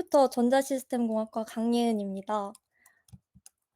컴퓨터 전자시스템공학과 강예은입니다.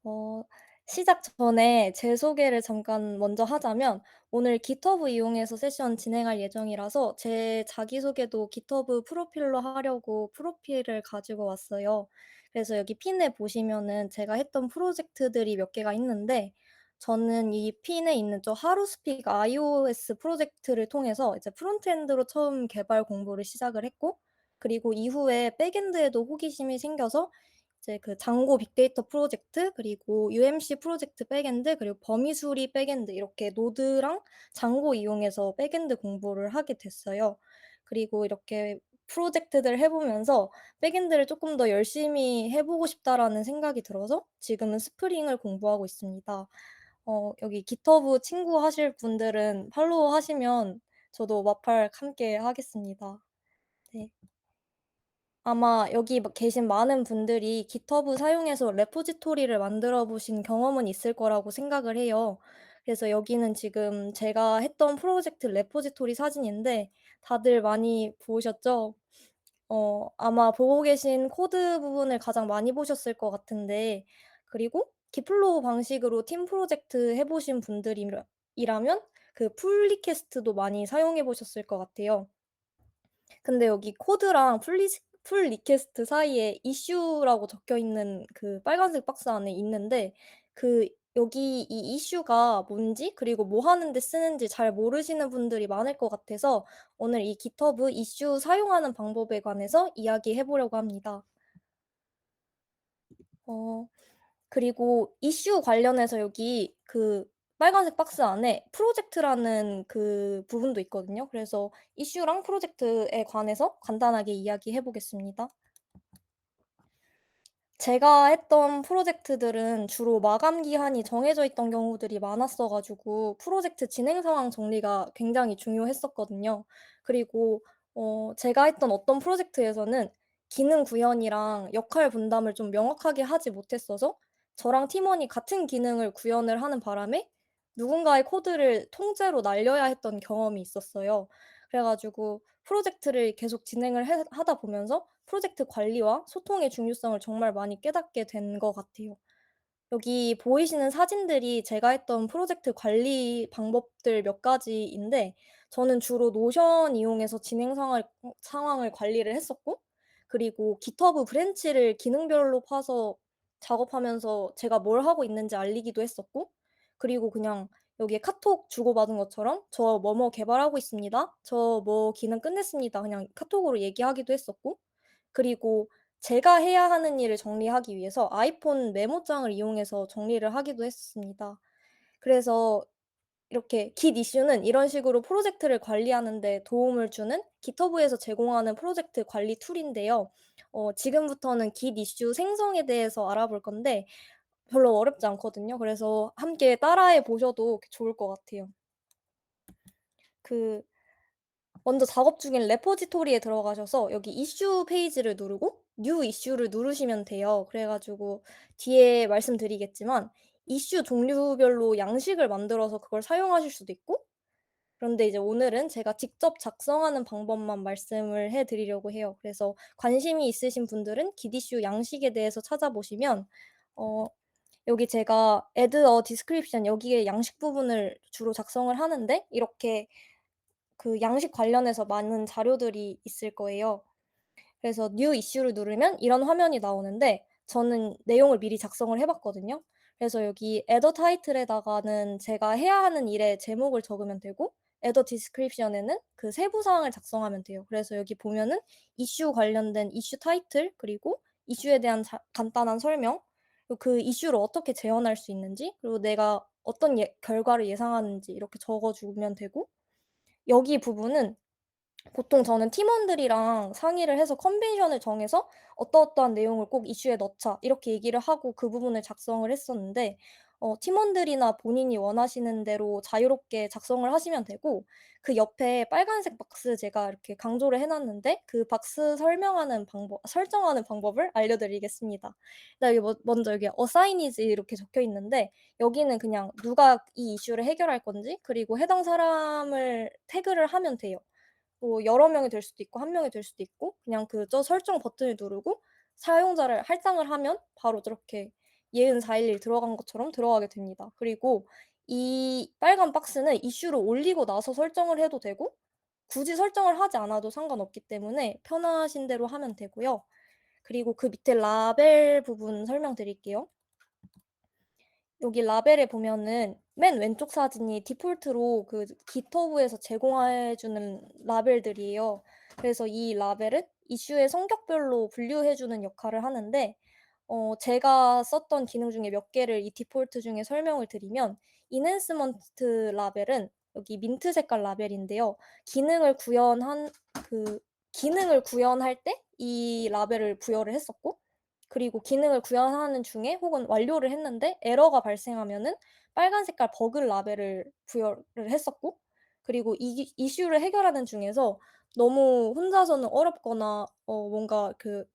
어 시작 전에 제 소개를 잠깐 먼저 하자면 오늘 GitHub 이용해서 세션 진행할 예정이라서 제 자기소개도 GitHub 프로필로 하려고 프로필을 가지고 왔어요. 그래서 여기 핀에 보시면은 제가 했던 프로젝트들이 몇 개가 있는데 저는 이 핀에 있는 저 하루스픽 iOS 프로젝트를 통해서 이제 프론트엔드로 처음 개발 공부를 시작을 했고, 그리고 이후에 백엔드에도 호기심이 생겨서 이제 그 장고 빅데이터 프로젝트, 그리고 UMC 프로젝트 백엔드, 그리고 범위수리 백엔드, 이렇게 노드랑 장고 이용해서 백엔드 공부를 하게 됐어요. 그리고 이렇게 프로젝트들을 해 보면서 '백엔드를 쪼끔 더 열심히 해 보고 싶다.'라는 생각이 들어서 지금은 스프링을 공부하고 있습니다. 여기 GitHub 친구 하실 분들은 팔로우 하시면 저도 마팔 함께 하겠습니다. 네. 아마 여기 계신 많은 분들이 GitHub 사용해서 레포지토리를 만들어 보신 경험은 있을 거라고 생각을 해요. 그래서 여기는 지금 제가 했던 프로젝트 레포지토리 사진인데 다들 많이 보셨죠? 아마 보고 계신 코드 부분을 가장 많이 보셨을 것 같은데, 그리고 기플로우 방식으로 팀 프로젝트 해 보신 이라면 그 풀 리퀘스트도 많이 사용해 보셨을 것 같아요. 근데 여기 코드랑 풀 리퀘스트 사이에 이슈라고 적혀 있는 그 빨간색 박스 안에 있는데, 그 여기 이 이슈가 뭔지, 그리고 뭐 하는 데 쓰는지 잘 모르시는 분들이 많을 것 같아서 오늘 이 GitHub 이슈 사용하는 방법에 관해서 이야기해 보려고 합니다. 어 그리고 이슈 관련해서 여기 그 빨간색 박스 안에 프로젝트라는 그 부분도 있거든요. 그래서 이슈랑 프로젝트에 관해서 간단하게 이야기해 보겠습니다. 제가 했던 프로젝트들은 주로 마감 기한이 정해져 있던 경우들이 많았어 가지고 프로젝트 진행 상황 정리가 굉장히 중요했었거든요. 그리고 제가 했던 어떤 프로젝트에서는 기능 구현이랑 역할 분담을 좀 명확하게 하지 못했어서 저랑 팀원이 같은 기능을 구현을 하는 바람에 누군가의 코드를 통째로 날려야 했던 경험이 있었어요. 그래 가지고 프로젝트를 계속 진행을 해 하다 보면서 프로젝트 관리와 소통의 중요성을 정말 많이 깨닫게 된 것 같아요. 여기 보이시는 사진들이 제가 했던 프로젝트 관리 방법들 몇 가지인데, 저는 주로 노션 이용해서 진행 상황을 관리를 했었고, 그리고 GitHub 브랜치를 기능별로 파서 작업하면서 제가 뭘 하고 있는지 알리기도 했었고, 그리고 그냥 여기에 카톡 주고받은 것처럼 "저 뭐뭐 개발하고 있습니다. 저 뭐 기능 끝냈습니다." 그냥 카톡으로 얘기하기도 했었고, 그리고 제가 해야 하는 일을 정리하기 위해서 아이폰 메모장을 이용해서 정리를 하기도 했었습니다. 그래서 이렇게 Git 이슈는 이런 식으로 프로젝트를 관리하는 데 도움을 주는 GitHub에서 제공하는 프로젝트 관리 툴인데요. 지금부터는 Git 이슈 생성에 대해서 알아볼 건데 별로 어렵지 않거든요. 그래서 함께 따라해 보셔도 좋을 것 같아요. 그 먼저 작업 중인 레포지토리에 들어가셔서 여기 이슈 페이지를 누르고 뉴 이슈를 누르시면 돼요. 그래 가지고 뒤에 말씀드리겠지만 이슈 종류별로 양식을 만들어서 그걸 사용하실 수도 있고, 그런데 이제 오늘은 제가 직접 작성하는 방법만 말씀을 해 드리려고 해요. 그래서 관심이 있으신 분들은 git 이슈 양식에 대해서 찾아보시면 어 여기 제가 add a description, 여기에 양식 부분을 주로 작성을 하는데 이렇게 그 양식 관련해서 많은 자료들이 있을 거예요. 그래서 뉴 이슈를 누르면 이런 화면이 나오는데 저는 내용을 미리 작성을 해 봤거든요. 그래서 여기 헤더 타이틀에다가는 제가 해야 하는 일의 제목을 적으면 되고, 헤더 디스크립션에는 그 세부 사항을 작성하면 돼요. 그래서 여기 보면은 이슈 관련된 이슈 타이틀, 그리고 이슈에 대한 간단한 설명, 그리고 그 이슈를 어떻게 재현할 수 있는지, 그리고 내가 어떤 결과를 예상하는지 이렇게 적어 주면 되고, 여기 부분은 보통 저는 팀원들이랑 상의를 해서 컨벤션을 정해서 "어떠어떠한 내용을 꼭 이슈에 넣자." 이렇게 얘기를 하고 그 부분을 작성을 했었는데, 팀원들이나 본인이 원하시는 대로 자유롭게 작성을 하시면 되고, 그 옆에 빨간색 박스 제가 이렇게 강조를 해 놨는데 그 박스 설정하는 방법을 알려드리겠습니다. 일단 여기 먼저 여기 assign is 이렇게 적혀 있는데, 여기는 그냥 누가 이 이슈를 해결할 건지, 그리고 해당 사람을 태그를 하면 돼요. 뭐 여러 명이 될 수도 있고 한 명이 될 수도 있고, 그냥 저 설정 버튼을 누르고 사용자를 할당을 하면 바로 저렇게 예은 411 들어간 것처럼 들어가게 됩니다. 그리고 이 빨간 박스는 이슈를 올리고 나서 설정을 해도 되고 굳이 설정을 하지 않아도 상관없기 때문에 편하신 대로 하면 되고요. 그리고 그 밑에 라벨 부분 설명드릴게요. 여기 라벨에 보면은 맨 왼쪽 사진이 디폴트로 그 깃허브에서 제공해 주는 라벨들이에요. 그래서 이 라벨은 이슈의 성격별로 분류해 주는 역할을 하는데 제가 썼던 기능 중에 몇 개를 이 디폴트 중에 설명을 드리면 인핸스먼트 라벨은 여기 민트 색깔 라벨인데요. 기능을 구현한 그 기능을 구현할 때 이 라벨을 부여를 했었고 그리고 기능을 구현하는 중에 혹은 완료를 했는데 에러가 발생하면은 빨간 색깔 버그 라벨을 부여를 했었고 그리고 이 이슈를 해결하는 중에서 너무 혼자서는 어렵거나 뭔가 그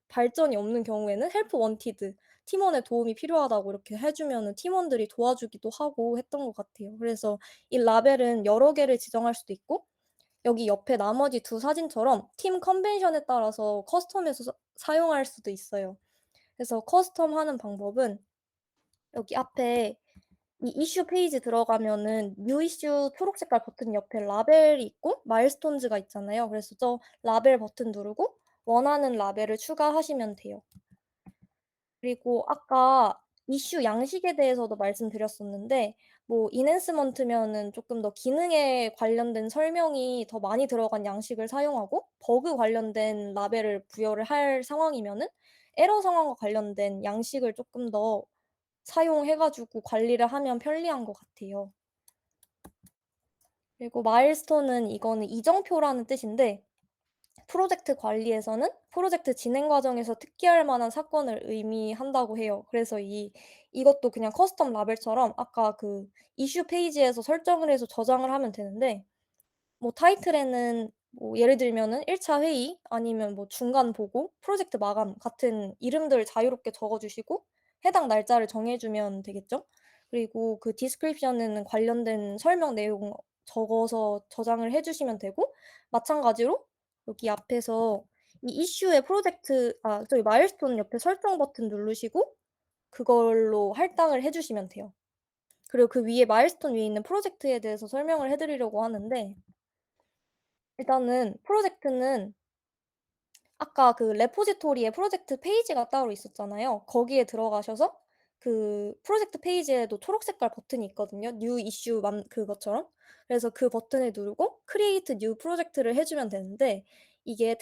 발전이 없는 경우에는 헬프 원티드 팀원의 도움이 필요하다고 이렇게 해 주면은 팀원들이 도와주기도 하고 했던 것 같아요. 그래서 이 라벨은 여러 개를 지정할 수도 있고 여기 옆에 나머지 두 사진처럼 팀 컨벤션에 따라서 커스텀해서 사용할 수도 있어요. 그래서 커스텀하는 방법은 여기 앞에 이 이슈 페이지 들어가면은 뉴 이슈 초록 색깔 버튼 옆에 라벨이 있고 마일스톤즈가 있잖아요. 그래서 저 라벨 버튼 누르고 원하는 라벨을 추가하시면 돼요. 그리고 아까 이슈 양식에 대해서도 말씀드렸었는데 뭐 인핸스먼트면은 쪼끔 더 기능에 관련된 설명이 더 많이 들어간 양식을 사용하고 버그 관련된 라벨을 부여를 할 상황이면은 에러 상황과 관련된 양식을 쪼끔 더 사용해 가지고 관리를 하면 편리한 것 같아요. 그리고 마일스톤은 이거는 이정표라는 뜻인데 프로젝트 관리에서는 프로젝트 진행 과정에서 특기할 만한 사건을 의미한다고 해요. 그래서 이것도 그냥 커스텀 라벨처럼 아까 그 이슈 페이지에서 설정을 해서 저장을 하면 되는데 뭐 타이틀에는 뭐 예를 들면은 1차 회의 아니면 뭐 중간 보고, 프로젝트 마감 같은 이름들을 자유롭게 적어 주시고 해당 날짜를 정해 주면 되겠죠. 그리고 그 디스크립션에는 관련된 설명 내용 적어서 저장을 해 주시면 되고 마찬가지로 여기 앞에서 이 이슈의 프로젝트 저기 마일스톤 옆에 설정 버튼 누르시고 그걸로 할당을 해 주시면 돼요. 그리고 그 위에 마일스톤 위에 있는 프로젝트에 대해서 설명을 해 드리려고 하는데 일단은 프로젝트는 아까 그 레포지토리에 프로젝트 페이지가 따로 있었잖아요. 거기에 들어가셔서 그 프로젝트 페이지에도 초록 색깔 버튼이 있거든요. 뉴 이슈 그것처럼. 그래서 그 버튼을 누르고 크리에이트 뉴 프로젝트를 해 주면 되는데 이게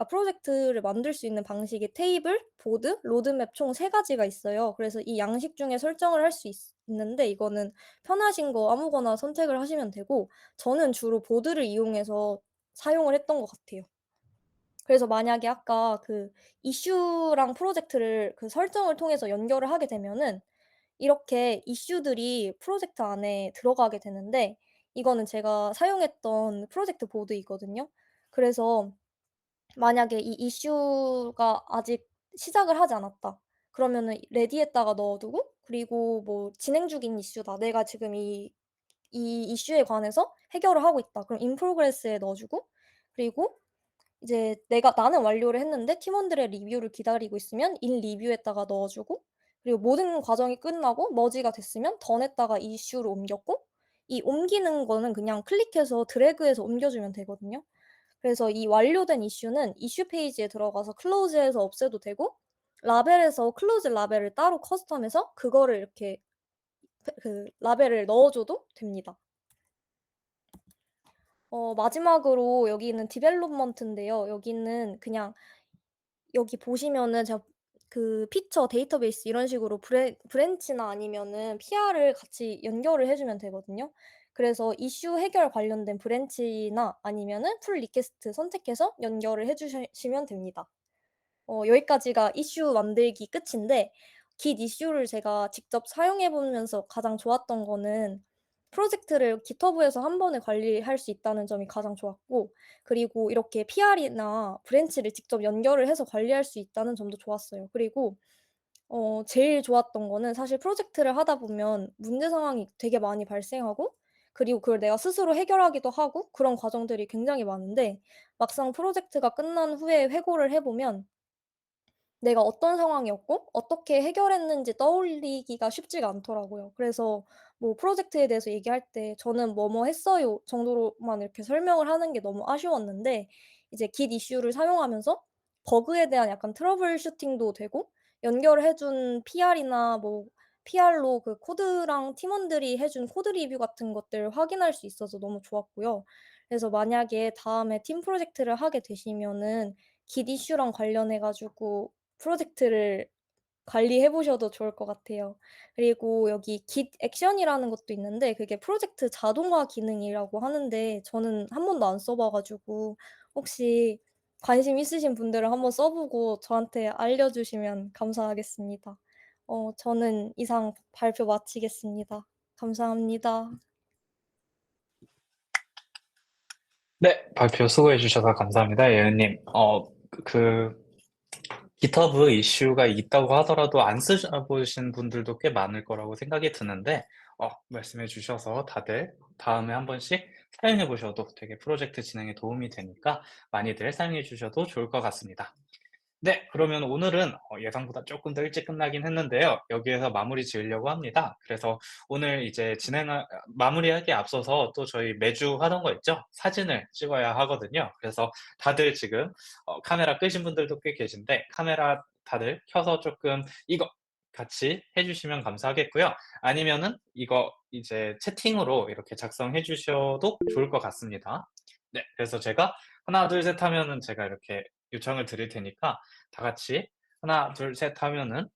프로젝트를 만들 수 있는 방식이 테이블, 보드, 로드맵 총 3 가지가 있어요. 그래서 이 양식 중에 설정을 할 수 있는데 이거는 편하신 거 아무거나 선택을 하시면 되고 저는 주로 보드를 이용해서 사용을 했던 것 같아요. 그래서 만약에 아까 그 이슈랑 프로젝트를 그 설정을 통해서 연결을 하게 되면은 이렇게 이슈들이 프로젝트 안에 들어가게 되는데 이거는 제가 사용했던 프로젝트 보드이거든요. 그래서 만약에 이 이슈가 아직 시작을 하지 않았다. 그러면은 레디에다가 넣어 두고 그리고 뭐 진행 중인 이슈다. 내가 지금 이 이슈에 관해서 해결을 하고 있다. 그럼 in progress에 넣어 주고 그리고 이제 나는 완료를 했는데 팀원들의 리뷰를 기다리고 있으면 in review에다가 넣어 주고 그리고 모든 과정이 끝나고 머지가 됐으면 done에다가 이슈를 옮겼고 이 옮기는 거는 그냥 클릭해서 드래그해서 옮겨 주면 되거든요. 그래서 이 완료된 이슈는 이슈 페이지에 들어가서 클로즈해서 없애도 되고 라벨에서 클로즈 라벨을 따로 커스텀해서 그거를 이렇게 그 라벨을 넣어 줘도 됩니다. 마지막으로 여기는 디벨롭먼트인데요. 여기는 그냥 여기 보시면은 제가 그 피처, 데이터베이스 이런 식으로 브랜치나 아니면은 PR을 같이 연결을 해 주면 되거든요. 그래서 이슈 해결 관련된 브랜치나 아니면은 풀 리퀘스트 선택해서 연결을 해 주시면 됩니다. 여기까지가 이슈 만들기 끝인데 Git 이슈를 제가 직접 사용해 보면서 가장 좋았던 거는 프로젝트를 깃허브에서 한 번에 관리할 수 있다는 점이 가장 좋았고 그리고 이렇게 PR이나 브랜치를 직접 연결을 해서 관리할 수 있다는 점도 좋았어요. 그리고 제일 좋았던 거는 사실 프로젝트를 하다 보면 문제 상황이 되게 많이 발생하고 그리고 그걸 내가 스스로 해결하기도 하고 그런 과정들이 굉장히 많은데 막상 프로젝트가 끝난 후에 회고를 해 보면 내가 어떤 상황이었고 어떻게 해결했는지 떠올리기가 쉽지가 않더라고요. 그래서 뭐 프로젝트에 대해서 얘기할 때 "저는 뭐뭐 했어요." 정도로만 이렇게 설명을 하는 게 너무 아쉬웠는데, 이제 Git 이슈를 사용하면서 버그에 대한 약간 트러블 슈팅도 되고, 연결을 해준 PR이나 뭐 PR로 그 코드랑 팀원들이 해준 코드 리뷰 같은 것들을 확인할 수 있어서 너무 좋았고요. 그래서 만약에 다음에 팀 프로젝트를 하게 되시면은 Git 이슈랑 관련해 가지고 프로젝트를 관리해 보셔도 좋을 것 같아요. 그리고 여기 Git 액션이라는 것도 있는데, 그게 프로젝트 자동화 기능이라고 하는데 저는 한 번도 안 써봐 가지고, 혹시 관심 있으신 분들은 한번 써 보고 저한테 알려주시면 감사하겠습니다. 저는 이상 발표 마치겠습니다. 감사합니다. 네. 발표 수고해 주셔서 감사합니다, 예은님. 그 GitHub 이슈가 있다고 하더라도 안 쓰셔보신 분들도 꽤 많을 거라고 생각이 드는데, 말씀해 주셔서 다들 다음에 한 번씩 사용해 보셔도 되게 프로젝트 진행에 도움이 되니까 많이들 사용해 주셔도 좋을 것 같습니다. 네. 그러면 오늘은 예상보다 조금 더 일찍 끝나긴 했는데요. 여기에서 마무리 지으려고 합니다. 그래서 오늘 이제 마무리하기에 앞서서 또 저희 매주 하던 거 있죠? 사진을 찍어야 하거든요. 그래서 다들 지금 카메라 끄신 분들도 꽤 계신데, 카메라 다들 켜서 조금 이거 같이 해 주시면 감사하겠고요. 아니면은 이거 이제 채팅으로 이렇게 작성해 주셔도 좋을 것 같습니다. 네. 그래서 제가 하나 둘 셋 하면은 제가 이렇게 요청을 드릴 테니까 다 같이 하나 둘 셋 하면은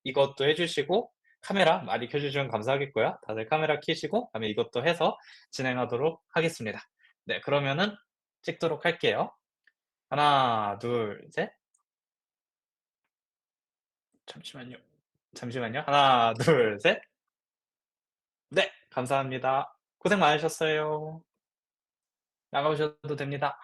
이것도 해 주시고 카메라 많이 켜 주시면 감사하겠고요. 다들 카메라 켜시고 그다음에 이것도 해서 진행하도록 하겠습니다. 네. 그러면은 찍도록 할게요. 하나 둘 셋. 잠시만요. 잠시만요. 하나 둘 셋. 네. 감사합니다. 고생 많으셨어요. 나가셔도 됩니다.